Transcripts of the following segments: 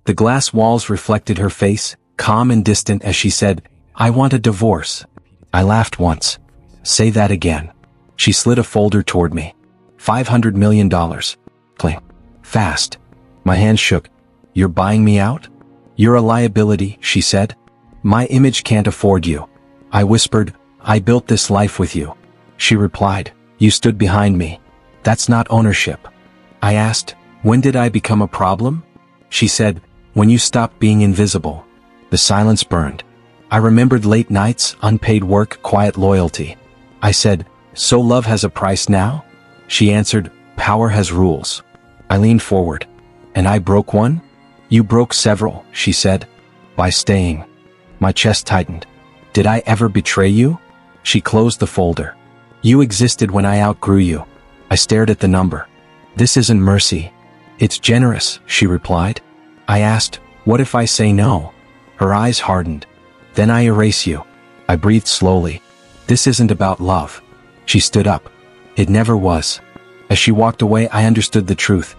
The glass walls reflected her face, calm and distant as she said, "I want a divorce." I laughed once. "Say that again." She slid a folder toward me. $500 million. Cling. Fast. My hand shook. "You're buying me out?" "You're a liability," she said. "My image can't afford you." I whispered, "I built this life with you." She replied, "You stood behind me. That's not ownership." I asked, "When did I become a problem?" She said, "When you stopped being invisible." The silence burned. I remembered late nights, unpaid work, quiet loyalty. I said, "So love has a price now?" She answered, "Power has rules." I leaned forward. "And I broke one?" "You broke several," she said. "By staying." My chest tightened. "Did I ever betray you?" She closed the folder. "You existed when I outgrew you." I stared at the number. "This isn't mercy. It's generous," she replied. I asked, "What if I say no?" Her eyes hardened. "Then I erase you." I breathed slowly. "This isn't about love." She stood up. "It never was." As she walked away, I understood the truth.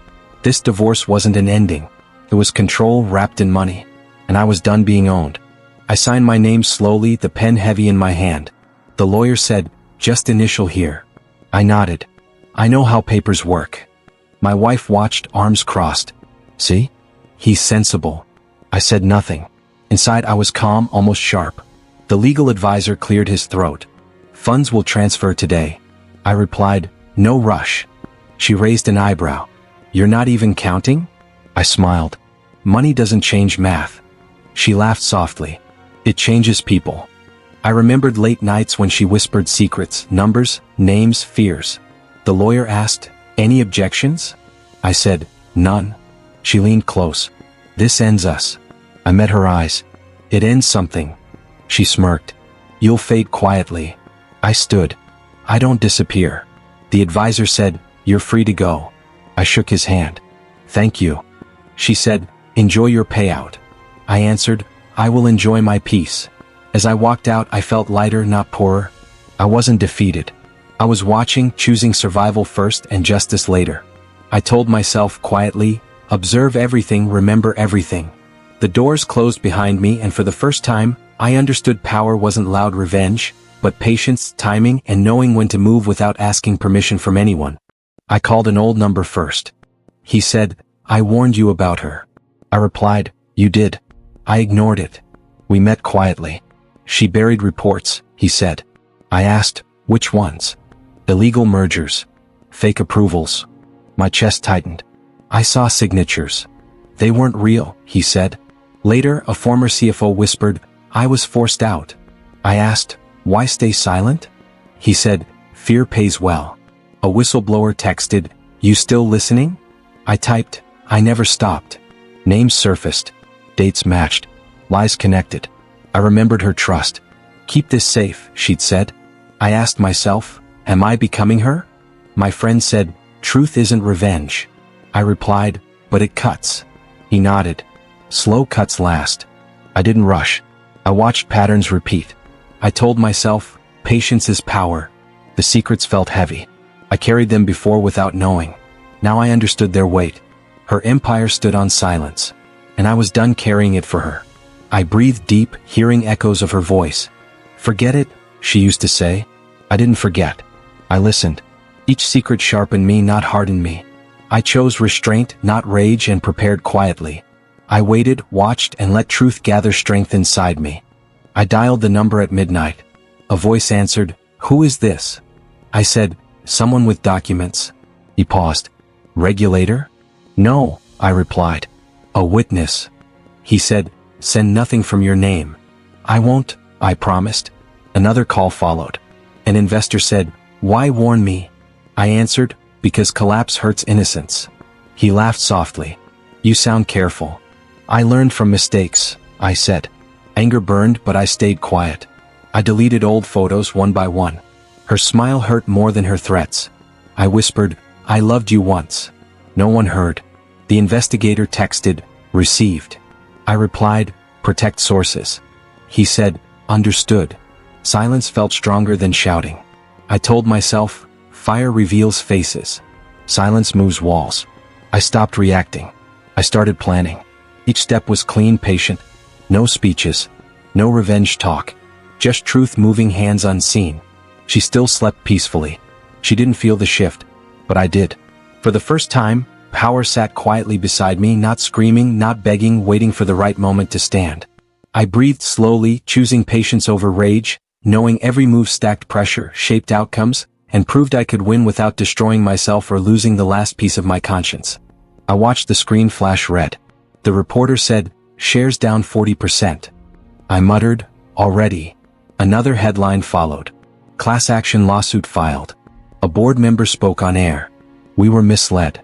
This divorce wasn't an ending. It was control wrapped in money. And I was done being owned. I signed my name slowly, the pen heavy in my hand. The lawyer said, "Just initial here." I nodded. "I know how papers work." My wife watched, arms crossed. "See? He's sensible." I said nothing. Inside I was calm, almost sharp. The legal advisor cleared his throat. "Funds will transfer today." I replied, "No rush." She raised an eyebrow. "You're not even counting?" I smiled. "Money doesn't change math." She laughed softly. "It changes people." I remembered late nights when she whispered secrets, numbers, names, fears. The lawyer asked, "Any objections?" I said, "None." She leaned close. "This ends us." I met her eyes. "It ends something." She smirked. "You'll fade quietly." I stood. "I don't disappear." The advisor said, "You're free to go." I shook his hand. "Thank you." She said, "Enjoy your payout." I answered, "I will enjoy my peace." As I walked out, I felt lighter, not poorer. I wasn't defeated. I was watching, choosing survival first and justice later. I told myself quietly, observe everything, remember everything. The doors closed behind me, and for the first time, I understood power wasn't loud revenge, but patience, timing, and knowing when to move without asking permission from anyone. I called an old number first. He said, "I warned you about her." I replied, "You did." I ignored it. We met quietly. "She buried reports," he said. I asked, "Which ones?" "Illegal mergers. Fake approvals." My chest tightened. "I saw signatures." "They weren't real," he said. Later, a former CFO whispered, "I was forced out." I asked, "Why stay silent?" He said, "Fear pays well." A whistleblower texted, "You still listening?" I typed, "I never stopped." Names surfaced. Dates matched. Lies connected. I remembered her trust. "Keep this safe," she'd said. I asked myself, am I becoming her? My friend said, "Truth isn't revenge." I replied, "But it cuts." He nodded. Slow cuts last. I didn't rush. I watched patterns repeat. I told myself, patience is power. The secrets felt heavy. I carried them before without knowing. Now I understood their weight. Her empire stood on silence. And I was done carrying it for her. I breathed deep, hearing echoes of her voice. "Forget it," she used to say. I didn't forget. I listened. Each secret sharpened me, not hardened me. I chose restraint, not rage, and prepared quietly. I waited, watched, and let truth gather strength inside me. I dialed the number at midnight. A voice answered, "Who is this?" I said, "Someone with documents." He paused. "Regulator?" "No," I replied. "A witness." He said, "Send nothing from your name." "I won't," I promised. Another call followed. An investor said, "Why warn me?" I answered, "Because collapse hurts innocence." He laughed softly. "You sound careful." "I learned from mistakes," I said. Anger burned, but I stayed quiet. I deleted old photos one by one. Her smile hurt more than her threats. I whispered, "I loved you once." No one heard. The investigator texted, "Received." I replied, "Protect sources." He said, "Understood." Silence felt stronger than shouting. I told myself, fire reveals faces. Silence moves walls. I stopped reacting. I started planning. Each step was clean, patient. No speeches. No revenge talk. Just truth moving hands unseen. She still slept peacefully. She didn't feel the shift, but I did. For the first time, power sat quietly beside me, not screaming, not begging, waiting for the right moment to stand. I breathed slowly, choosing patience over rage, knowing every move stacked pressure, shaped outcomes, and proved I could win without destroying myself or losing the last piece of my conscience. I watched the screen flash red. The reporter said, "Shares down 40%. I muttered, "Already." Another headline followed. Class action lawsuit filed. A board member spoke on air. We were misled.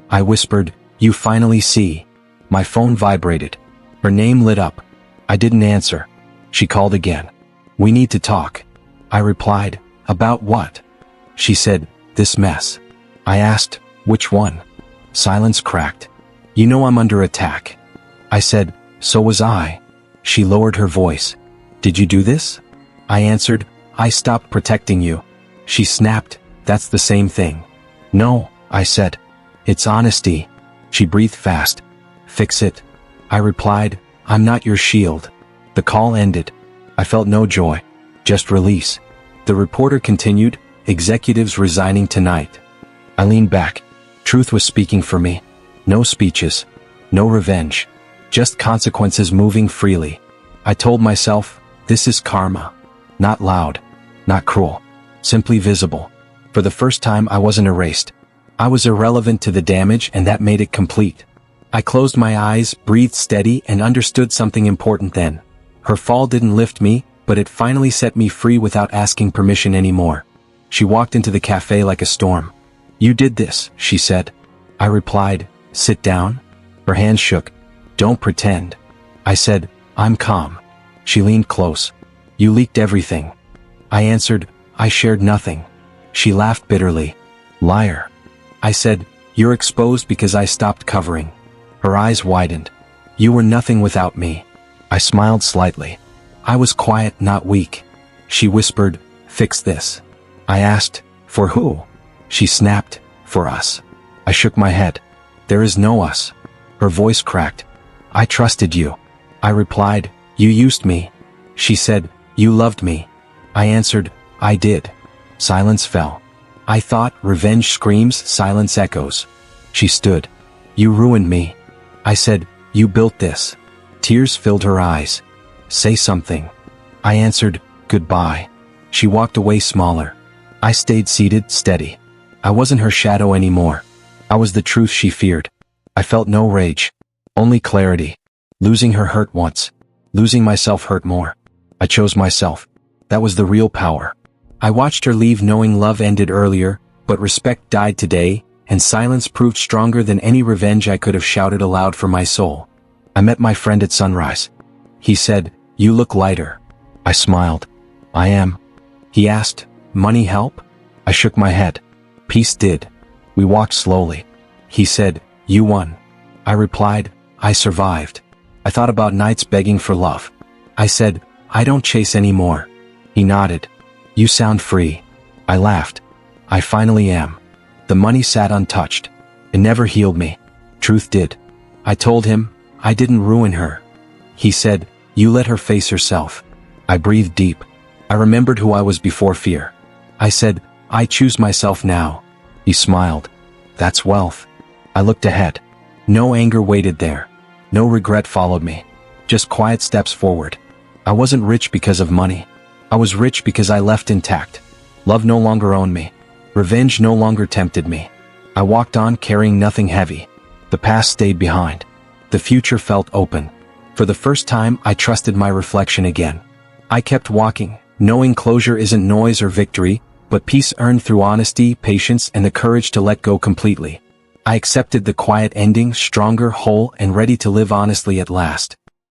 I whispered, "You finally see." My phone vibrated. Her name lit up. I didn't answer. She called again. "We need to talk." I replied, "About what?" She said, "This mess." I asked, "Which one?" Silence cracked. "You know I'm under attack." I said, "So was I." She lowered her voice. "Did you do this?" I answered, "I stopped protecting you." She snapped, "That's the same thing." "No," I said. "It's honesty." She breathed fast. "Fix it." I replied, "I'm not your shield." The call ended. I felt no joy, just release. The reporter continued, "Executives resigning tonight." I leaned back. Truth was speaking for me. No speeches. No revenge. Just consequences moving freely. I told myself, this is karma. Not loud. Not cruel. Simply visible. For the first time I wasn't erased. I was irrelevant to the damage, and that made it complete. I closed my eyes, breathed steady, and understood something important then. Her fall didn't lift me, but it finally set me free without asking permission anymore. She walked into the cafe like a storm. "You did this," she said. I replied, "Sit down." Her hands shook. "Don't pretend." I said, "I'm calm." She leaned close. "You leaked everything." I answered, "I shared nothing." She laughed bitterly. "Liar." I said, "You're exposed because I stopped covering." Her eyes widened. "You were nothing without me." I smiled slightly. I was quiet, not weak. She whispered, "Fix this." I asked, "For who?" She snapped, "For us." I shook my head. "There is no us." Her voice cracked. "I trusted you." I replied, "You used me." She said, "You loved me." I answered, "I did." Silence fell. I thought, revenge screams, silence echoes. She stood. "You ruined me." I said, "You built this." Tears filled her eyes. "Say something." I answered, "Goodbye." She walked away smaller. I stayed seated, steady. I wasn't her shadow anymore. I was the truth she feared. I felt no rage. Only clarity. Losing her hurt once. Losing myself hurt more. I chose myself. That was the real power. I watched her leave knowing love ended earlier, but respect died today, and silence proved stronger than any revenge I could have shouted aloud for my soul. I met my friend at sunrise. He said, "You look lighter." I smiled. "I am." He asked, "Money help?" I shook my head. "Peace did." We walked slowly. He said, "You won." I replied, "I survived." I thought about nights begging for love. I said, "I don't chase anymore." He nodded. "You sound free." I laughed. "I finally am." The money sat untouched. It never healed me. Truth did. I told him, I didn't ruin her. He said, "You let her face herself." I breathed deep. I remembered who I was before fear. I said, "I choose myself now." He smiled. "That's wealth." I looked ahead. No anger waited there. No regret followed me. Just quiet steps forward. I wasn't rich because of money. I was rich because I left intact. Love no longer owned me. Revenge no longer tempted me. I walked on carrying nothing heavy. The past stayed behind. The future felt open. For the first time, I trusted my reflection again. I kept walking, knowing closure isn't noise or victory, but peace earned through honesty, patience, and the courage to let go completely. I accepted the quiet ending, stronger, whole, and ready to live honestly at last.